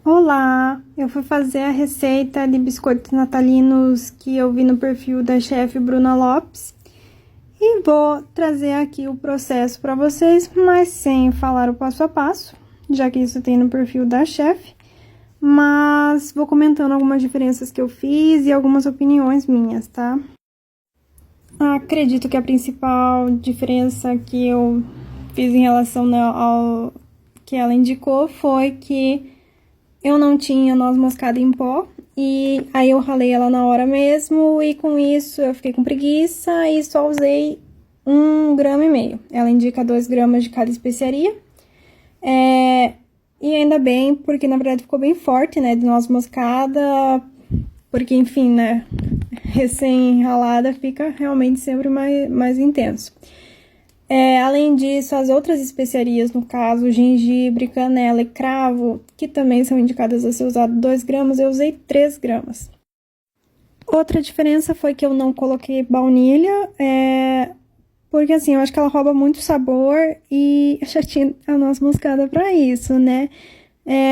Olá! Eu fui fazer a receita de biscoitos natalinos que eu vi no perfil da chefe Bruna Lopes e vou trazer aqui o processo para vocês, mas sem falar o passo a passo, já que isso tem no perfil da chefe, mas vou comentando algumas diferenças que eu fiz e algumas opiniões minhas, tá? Acredito que a principal diferença que eu fiz em relação ao que ela indicou foi que eu não tinha noz moscada em pó, e aí eu ralei ela na hora mesmo, e com isso eu fiquei com preguiça e só usei 1,5 gramas. Ela indica 2 gramas de cada especiaria. E ainda bem, porque na verdade ficou bem forte, né, de noz moscada, porque enfim, né, recém-ralada fica realmente sempre mais intenso. Além disso, as outras especiarias, no caso, gengibre, canela e cravo, que também são indicadas a ser usado 2 gramas, eu usei 3 gramas. Outra diferença foi que eu não coloquei baunilha, porque assim, eu acho que ela rouba muito sabor e eu já tinha a noz moscada pra isso, né?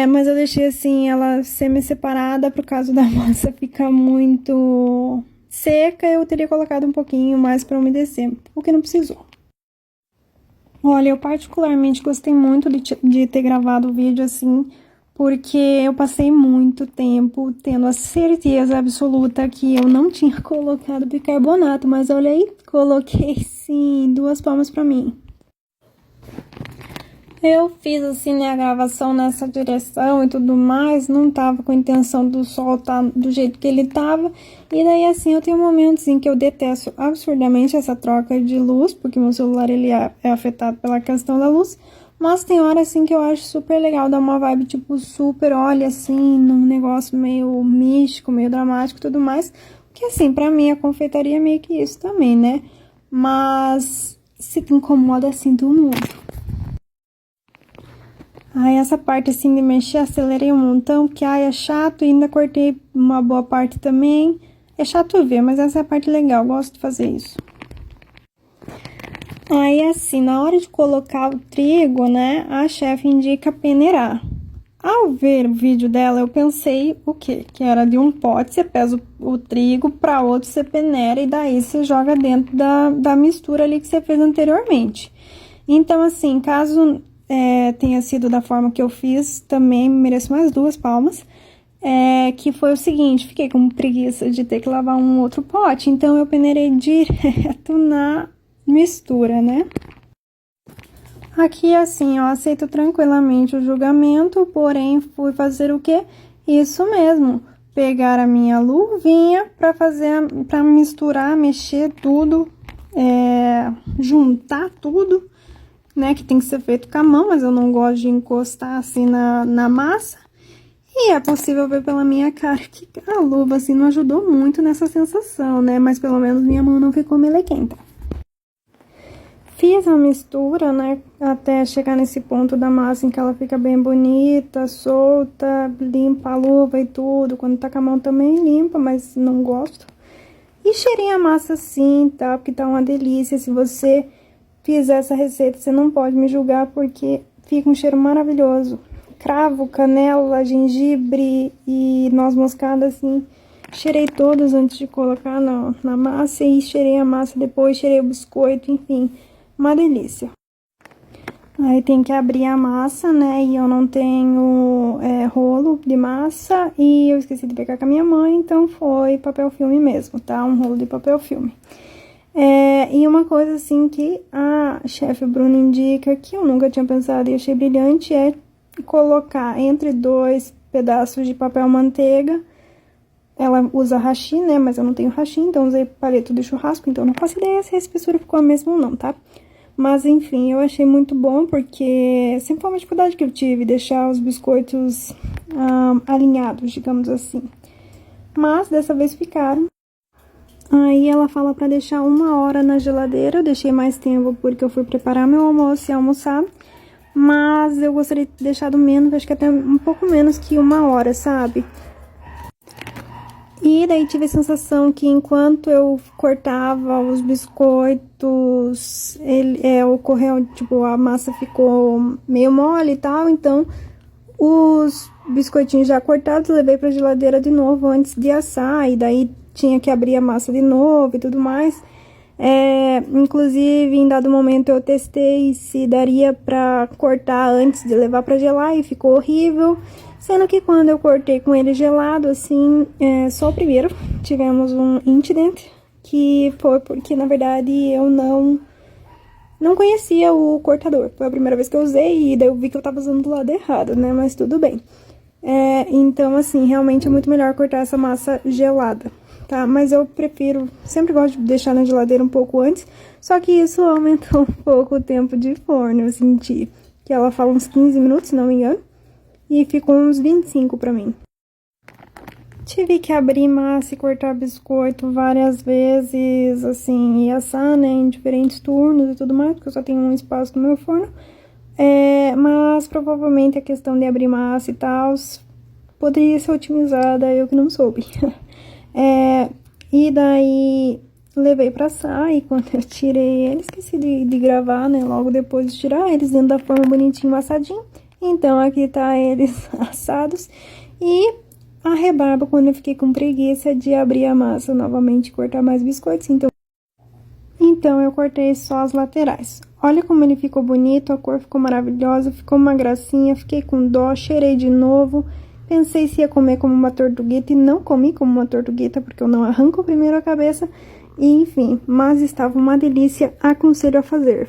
Mas eu deixei assim, ela semi-separada, por causa da massa ficar muito seca, eu teria colocado um pouquinho mais pra umedecer, o que não precisou. Olha, eu particularmente gostei muito de ter gravado o vídeo assim, porque eu passei muito tempo tendo a certeza absoluta que eu não tinha colocado bicarbonato, mas olha aí, coloquei sim, 2 palmas pra mim. Eu fiz assim, né, a gravação nessa direção e tudo mais, não tava com a intenção do sol tá do jeito que ele tava, e daí assim, eu tenho momentos em que eu detesto absurdamente essa troca de luz, porque meu celular ele é afetado pela questão da luz, mas tem hora assim que eu acho super legal, dar uma vibe tipo super, olha assim, num negócio meio místico, meio dramático e tudo mais, que assim, pra mim a confeitaria é meio que isso também, né, mas se te incomoda assim do mundo. Aí essa parte assim de mexer, acelerei um montão, que é chato, e ainda cortei uma boa parte também. É chato ver, mas essa é a parte legal, gosto de fazer isso. Aí assim, na hora de colocar o trigo, né, a chefe indica peneirar. Ao ver o vídeo dela, eu pensei o quê? Que era de um pote, você pesa o trigo, para outro você peneira e daí você joga dentro da mistura ali que você fez anteriormente. Então assim, caso tenha sido da forma que eu fiz, também mereço mais 2 palmas, que foi o seguinte, fiquei com preguiça de ter que lavar um outro pote, então eu peneirei direto na mistura, né? Aqui, assim, eu aceito tranquilamente o julgamento, porém, fui fazer o quê? Isso mesmo, pegar a minha luvinha para misturar, mexer tudo, juntar tudo, né, que tem que ser feito com a mão, mas eu não gosto de encostar assim na massa. E é possível ver pela minha cara que a luva assim não ajudou muito nessa sensação, né, mas pelo menos minha mão não ficou melequenta. Fiz a mistura, né, até chegar nesse ponto da massa em que ela fica bem bonita, solta, limpa a luva e tudo. Quando tá com a mão também limpa, mas não gosto. E cheirei a massa assim, tá, porque tá uma delícia. Se você fizer essa receita, você não pode me julgar, porque fica um cheiro maravilhoso. Cravo, canela, gengibre e noz moscada, assim, cheirei todos antes de colocar na massa, e cheirei a massa depois, cheirei o biscoito, enfim, uma delícia. Aí tem que abrir a massa, né, e eu não tenho rolo de massa, e eu esqueci de pegar com a minha mãe, então foi papel filme mesmo, tá, um rolo de papel filme. E uma coisa assim que a chefe Bruna indica, que eu nunca tinha pensado e achei brilhante, é colocar entre 2 pedaços de papel manteiga. Ela usa hashi, né, mas eu não tenho hashi, então usei palito de churrasco, então não faço ideia se a espessura ficou a mesma ou não, tá? Mas enfim, eu achei muito bom, porque sempre foi uma dificuldade que eu tive, deixar os biscoitos alinhados, digamos assim. Mas dessa vez ficaram. Aí ela fala pra deixar 1 hora na geladeira, eu deixei mais tempo porque eu fui preparar meu almoço e almoçar, mas eu gostaria de ter deixado menos, acho que até um pouco menos que 1 hora, sabe? E daí tive a sensação que enquanto eu cortava os biscoitos, ocorreu, tipo, a massa ficou meio mole e tal, então os biscoitinhos já cortados, levei pra geladeira de novo antes de assar, e daí tinha que abrir a massa de novo e tudo mais. Inclusive, em dado momento eu testei se daria pra cortar antes de levar pra gelar e ficou horrível. Sendo que quando eu cortei com ele gelado, assim, só o primeiro, tivemos um incident, que foi porque, na verdade, eu não conhecia o cortador. Foi a primeira vez que eu usei e daí eu vi que eu tava usando do lado errado, né? Mas tudo bem. Então, assim, realmente é muito melhor cortar essa massa gelada, tá? Mas eu prefiro, sempre gosto de deixar na geladeira um pouco antes, só que isso aumentou um pouco o tempo de forno. Eu senti que ela fala uns 15 minutos, se não me engano, e ficou uns 25 pra mim. Tive que abrir massa e cortar biscoito várias vezes, assim, e assar, né, em diferentes turnos e tudo mais, porque eu só tenho um espaço no meu forno. Mas provavelmente a questão de abrir massa e tal poderia ser otimizada, eu que não soube. E daí levei pra assar, e quando eu tirei ele, esqueci de gravar, né, logo depois de tirar eles dentro da forma bonitinho, assadinho. Então aqui tá eles assados, e a rebarba quando eu fiquei com preguiça de abrir a massa novamente e cortar mais biscoitos, então eu cortei só as laterais. Olha como ele ficou bonito, a cor ficou maravilhosa, ficou uma gracinha, fiquei com dó, cheirei de novo. Pensei se ia comer como uma tortuguita e não comi como uma tortuguita, porque eu não arranco primeiro a cabeça. E enfim, mas estava uma delícia, aconselho a fazer.